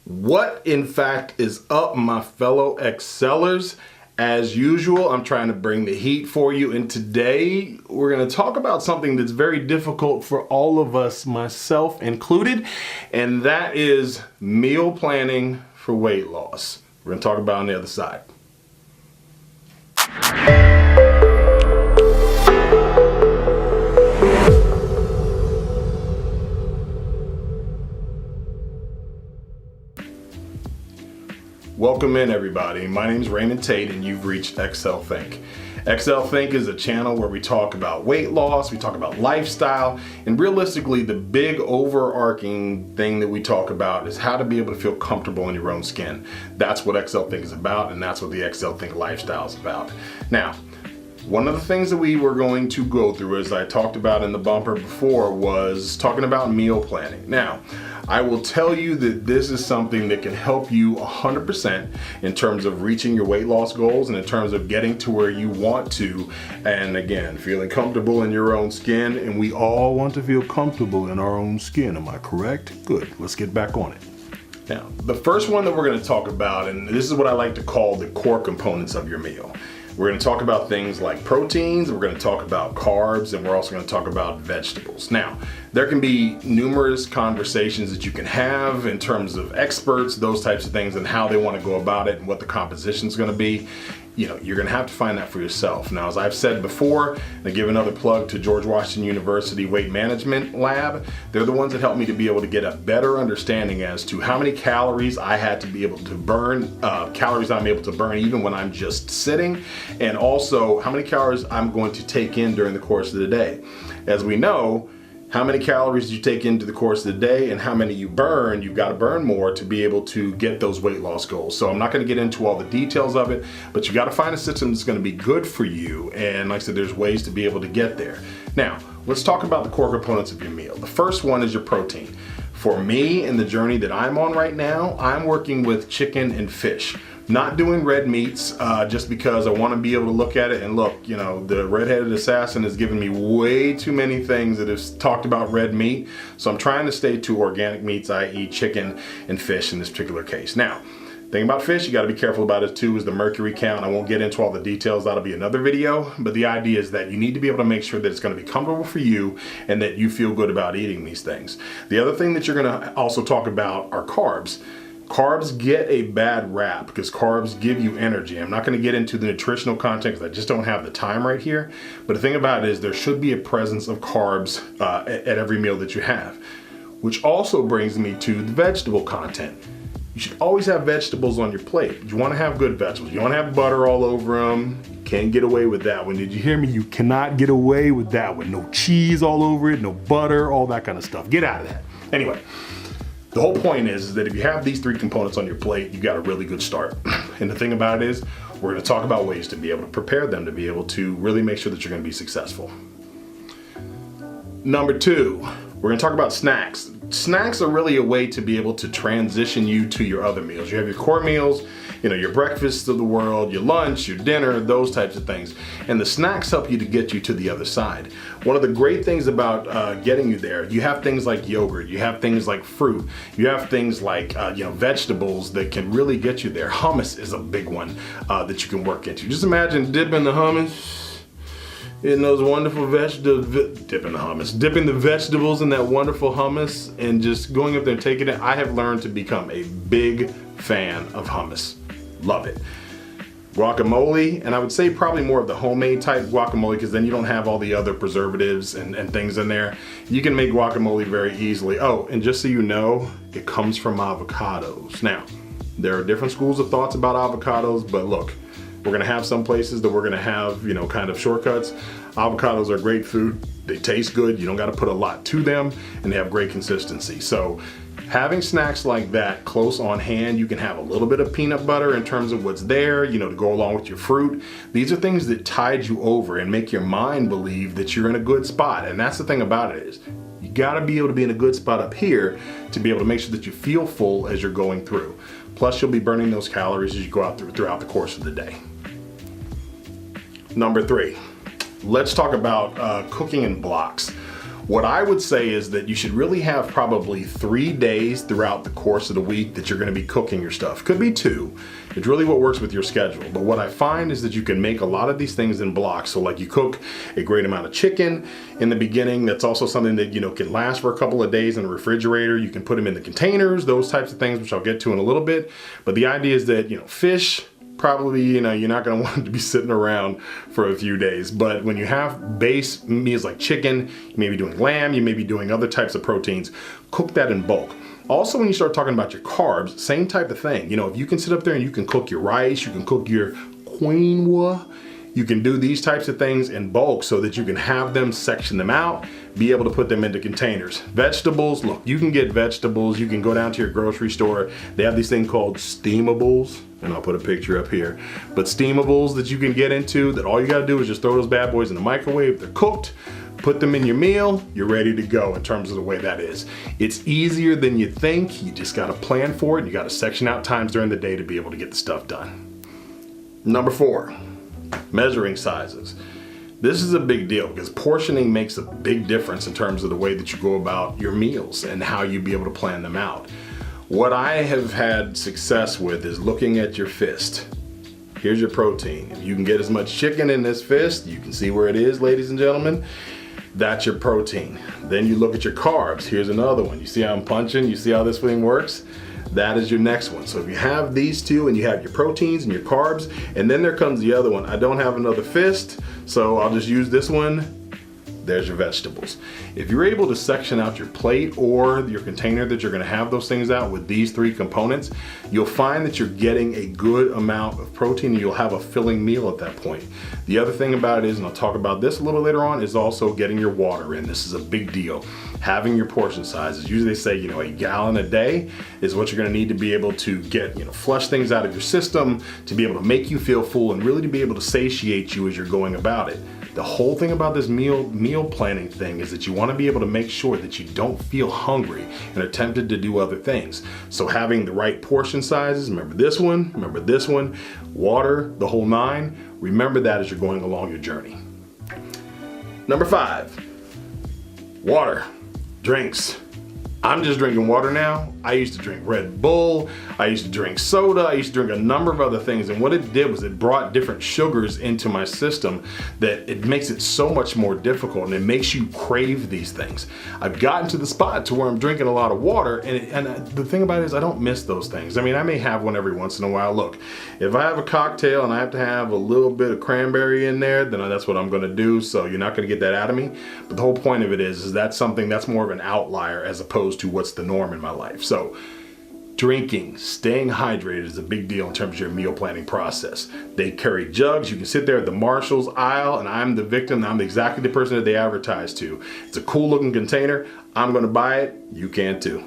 What in fact is up, my fellow Excellers? As usual, I'm trying to bring the heat for you, and today we're going to talk about something that's very difficult for all of us, myself included, and that is meal planning for weight loss. We're going to talk about it on the other side. Welcome in, everybody. My name is Raymond Tate and you've reached Excel Think. Excel Think is a channel where we talk about weight loss, we talk about lifestyle, and realistically the big overarching thing that we talk about is how to be able to feel comfortable in your own skin. That's what Excel Think is about, and that's what the Excel Think lifestyle is about. Now, one of the things that we were going to go through, as I talked about in the bumper before, was talking about meal planning. Now, I will tell you that this is something that can help you 100% in terms of reaching your weight loss goals and in terms of getting to where you want to. And again, feeling comfortable in your own skin. And we all want to feel comfortable in our own skin. Am I correct? Good. Let's get back on it. Now, the first one that we're going to talk about, and this is what I like to call the core components of your meal. We're going to talk about things like proteins, we're going to talk about carbs, and we're also going to talk about vegetables. Now, there can be numerous conversations that you can have in terms of experts, those types of things, and how they want to go about it and what the composition is going to be. You know, you're going to have to find that for yourself. Now, as I've said before, and I give another plug to George Washington University Weight Management Lab, they're the ones that helped me to be able to get a better understanding as to how many calories I had to be able to burn, calories I'm able to burn even when I'm just sitting, and also how many calories I'm going to take in during the course of the day. As we know, how many calories you take into the course of the day and how many you burn, you've got to burn more to be able to get those weight loss goals. So I'm not going to get into all the details of it, but you got to find a system that's going to be good for you. And like I said, there's ways to be able to get there. Now, let's talk about the core components of your meal. The first one is your protein. For me, in the journey that I'm on right now, I'm working with chicken and fish. Not doing red meats just because I want to be able to look at it and look, you know, the redheaded assassin has given me way too many things that have talked about red meat. So I'm trying to stay to organic meats, i.e. chicken and fish in this particular case. Now, the thing about fish you got to be careful about it too is the mercury count. I won't get into all the details, that'll be another video, but the idea is that you need to be able to make sure that it's going to be comfortable for you and that you feel good about eating these things. The other thing that you're going to also talk about are carbs. Carbs get a bad rap because carbs give you energy. I'm not going to get into the nutritional content because I just don't have the time right here. But the thing about it is there should be a presence of carbs at every meal that you have. Which also brings me to the vegetable content. You should always have vegetables on your plate. You want to have good vegetables. You want to have butter all over them. You can't get away with that one. Did you hear me? You cannot get away with that one. No cheese all over it, no butter, all that kind of stuff. Get out of that. Anyway. The whole point is that if you have these three components on your plate, you got a really good start. And the thing about it is, we're going to talk about ways to be able to prepare them to be able to really make sure that you're going to be successful. Number two, we're going to talk about snacks. Snacks are really a way to be able to transition you to your other meals. You have your core meals, you know, your breakfasts of the world, your lunch, your dinner, those types of things. And the snacks help you to get you to the other side. One of the great things about getting you there, you have things like yogurt, you have things like fruit, you have things like vegetables that can really get you there. Hummus is a big one that you can work into. Just imagine dipping the hummus in those wonderful vegetables, dipping the vegetables in that wonderful hummus and just going up there and taking it. I have learned to become a big fan of hummus. Love it. Guacamole, and I would say probably more of the homemade type guacamole because then you don't have all the other preservatives and things in there. You can make guacamole very easily. Oh, and just so you know, it comes from avocados. Now, there are different schools of thoughts about avocados, but look, we're gonna have some places that we're gonna have, you know, kind of shortcuts. Avocados are great food. They taste good. You don't gotta put a lot to them and they have great consistency. So having snacks like that close on hand, you can have a little bit of peanut butter in terms of what's there, you know, to go along with your fruit. These are things that tide you over and make your mind believe that you're in a good spot. And that's the thing about it is you gotta be able to be in a good spot up here to be able to make sure that you feel full as you're going through. Plus you'll be burning those calories as you go out throughout the course of the day. Number three, let's talk about cooking in blocks. What I would say is that you should really have probably 3 days throughout the course of the week that you're gonna be cooking your stuff. Could be 2. It's really what works with your schedule. But what I find is that you can make a lot of these things in blocks. So like you cook a great amount of chicken in the beginning. That's also something that, can last for a couple of days in the refrigerator. You can put them in the containers, those types of things, which I'll get to in a little bit. But the idea is that, fish, probably, you're not gonna want it to be sitting around for a few days. But when you have base meals like chicken, you may be doing lamb, you may be doing other types of proteins, cook that in bulk. Also, when you start talking about your carbs, same type of thing. If you can sit up there and you can cook your rice, you can cook your quinoa, you can do these types of things in bulk so that you can have them, section them out, be able to put them into containers. Vegetables, look, you can get vegetables, you can go down to your grocery store. They have these things called steamables, and I'll put a picture up here. But steamables that you can get into, that all you gotta do is just throw those bad boys in the microwave. They're cooked, put them in your meal, you're ready to go in terms of the way that is. It's easier than you think. You just gotta plan for it. You gotta section out times during the day to be able to get the stuff done. Number 4, measuring sizes. This is a big deal because portioning makes a big difference in terms of the way that you go about your meals and how you be able to plan them out. What I have had success with is looking at your fist. Here's your protein. If you can get as much chicken in this fist, you can see where it is, ladies and gentlemen. That's your protein. Then you look at your carbs. Here's another one. You see how I'm punching? You see how this thing works? That is your next one. So if you have these two and you have your proteins and your carbs, and then there comes the other one. I don't have another fist, so I'll just use this one. There's your vegetables. If you're able to section out your plate or your container that you're gonna have those things out with these 3 components, you'll find that you're getting a good amount of protein and you'll have a filling meal at that point. The other thing about it is, and I'll talk about this a little later on, is also getting your water in. This is a big deal. Having your portion sizes. Usually they say, a gallon a day is what you're gonna need to be able to get, flush things out of your system, to be able to make you feel full and really to be able to satiate you as you're going about it. The whole thing about this meal planning thing is that you want to be able to make sure that you don't feel hungry and are tempted to do other things. So having the right portion sizes, remember this one, water, the whole 9, remember that as you're going along your journey. Number 5, water, drinks. I'm just drinking water now. I used to drink Red Bull, I used to drink soda, I used to drink a number of other things, and what it did was it brought different sugars into my system that it makes it so much more difficult and it makes you crave these things. I've gotten to the spot to where I'm drinking a lot of water, and the thing about it is I don't miss those things. I mean, I may have one every once in a while. Look, if I have a cocktail and I have to have a little bit of cranberry in there, then that's what I'm gonna do, so you're not gonna get that out of me. But the whole point of it is that's something that's more of an outlier as opposed to what's the norm in my life. So drinking, staying hydrated is a big deal in terms of your meal planning process. They carry jugs. You can sit there at the Marshall's aisle and I'm the victim. I'm exactly the person that they advertise to. It's a cool looking container. I'm going to buy it. You can too.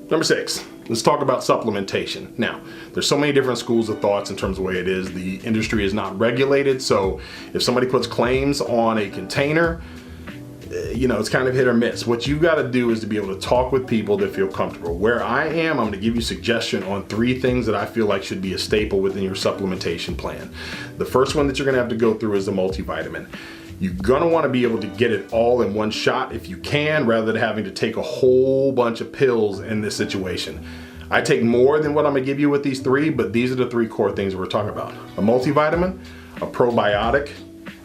Number 6, let's talk about supplementation. Now, there's so many different schools of thoughts in terms of the way it is. The industry is not regulated. So if somebody puts claims on a container, it's kind of hit or miss. What you got to do is to be able to talk with people that feel comfortable. Where I am, I'm going to give you suggestion on 3 things that I feel like should be a staple within your supplementation plan. The first one that you're going to have to go through is the multivitamin. You're going to want to be able to get it all in one shot if you can, rather than having to take a whole bunch of pills in this situation. I take more than what I'm going to give you with these 3, but these are the 3 core things we're talking about. A multivitamin, a probiotic.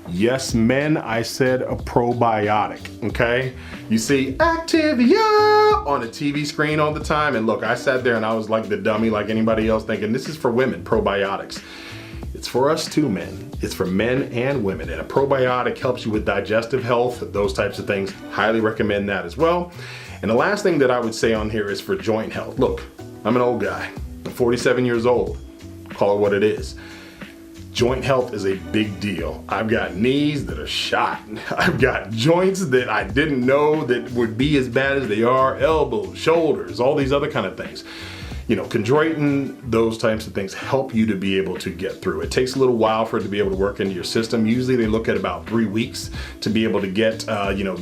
Yes, men, I said a probiotic, okay? You see Activia on a TV screen all the time, and look, I sat there and I was like the dummy like anybody else thinking this is for women, probiotics. It's for us too, men. It's for men and women, and a probiotic helps you with digestive health, those types of things. Highly recommend that as well. And the last thing that I would say on here is for joint health. Look, I'm an old guy. I'm 47 years old. Call it what it is. Joint health is a big deal. I've got knees that are shot. I've got joints that I didn't know that would be as bad as they are, elbows, shoulders, all these other kind of things. Chondroitin, those types of things help you to be able to get through. It takes a little while for it to be able to work into your system. Usually they look at about 3 weeks to be able to get,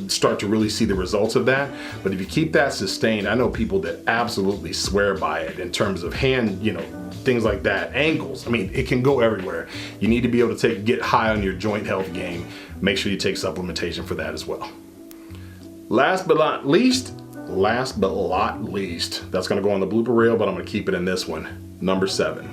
start to really see the results of that. But if you keep that sustained, I know people that absolutely swear by it in terms of hand, things like that, ankles. I mean, it can go everywhere. You need to be able to get high on your joint health game. Make sure you take supplementation for that as well. Last but not least, that's gonna go on the blooper reel, but I'm gonna keep it in this one. Number 7.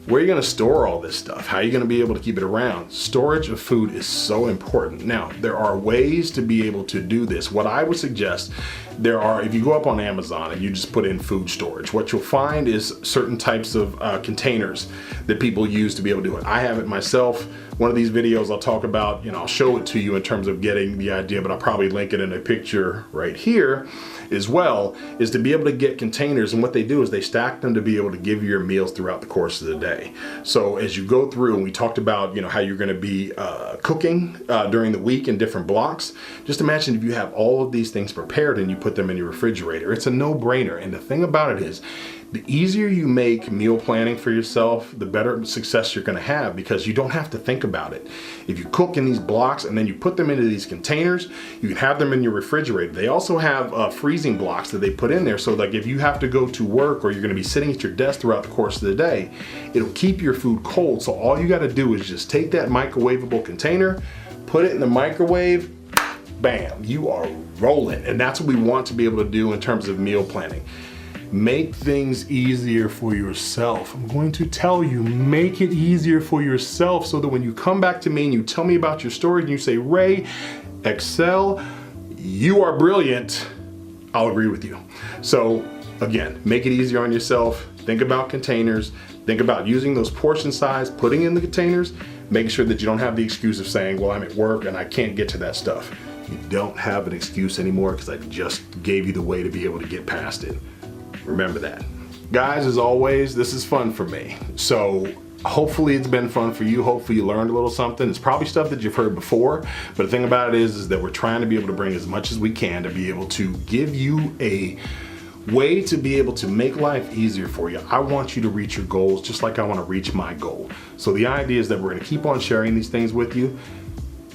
Where are you gonna store all this stuff? How are you gonna be able to keep it around? Storage of food is so important. Now, there are ways to be able to do this. What I would suggest, if you go up on Amazon and you just put in food storage, what you'll find is certain types of containers that people use to be able to do it. I have it myself. One of these videos I'll talk about, I'll show it to you in terms of getting the idea, but I'll probably link it in a picture right here as well, is to be able to get containers. And what they do is they stack them to be able to give you your meals throughout the course of the day. So as you go through, and we talked about, how you're gonna be cooking during the week in different blocks, just imagine if you have all of these things prepared and you put them in your refrigerator. It's a no-brainer. And the thing about it is, the easier you make meal planning for yourself, the better success you're gonna have, because you don't have to think about it. If you cook in these blocks and then you put them into these containers, you can have them in your refrigerator. They also have freezing blocks that they put in there, so like if you have to go to work or you're gonna be sitting at your desk throughout the course of the day, it'll keep your food cold. So all you gotta do is just take that microwavable container, put it in the microwave, bam, you are rolling. And that's what we want to be able to do in terms of meal planning. Make things easier for yourself. I'm going to tell you, make it easier for yourself, so that when you come back to me and you tell me about your story and you say, Ray, Excel, you are brilliant, I'll agree with you. So again, make it easier on yourself. Think about containers. Think about using those portion size, putting in the containers, making sure that you don't have the excuse of saying, well, I'm at work and I can't get to that stuff. You don't have an excuse anymore, because I just gave you the way to be able to get past it. Remember that. Guys, as always, this is fun for me. So hopefully it's been fun for you. Hopefully you learned a little something. It's probably stuff that you've heard before, but the thing about it is that we're trying to be able to bring as much as we can to be able to give you a way to be able to make life easier for you. I want you to reach your goals just like I want to reach my goal. So the idea is that we're going to keep on sharing these things with you.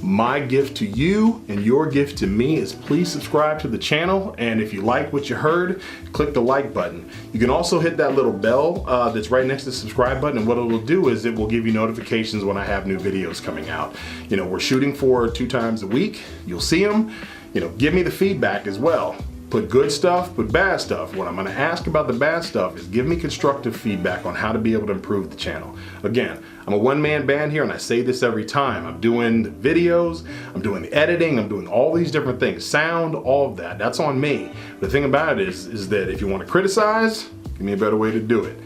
My gift to you and your gift to me is please subscribe to the channel, and if you like what you heard, click the like button. You can also hit that little bell that's right next to the subscribe button, and what it will do is it will give you notifications when I have new videos coming out. We're shooting for 2 times a week. You'll see them. Give me the feedback as well. Put good stuff, put bad stuff. What I'm gonna ask about the bad stuff is give me constructive feedback on how to be able to improve the channel. Again, I'm a one-man band here, and I say this every time. I'm doing the videos, I'm doing the editing, I'm doing all these different things. Sound, all of that, that's on me. The thing about it is that if you wanna criticize, give me a better way to do it.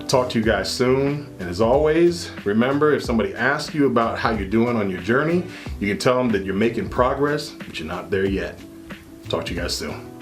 Talk to you guys soon, and as always, remember, if somebody asks you about how you're doing on your journey, you can tell them that you're making progress, but you're not there yet. Talk to you guys soon.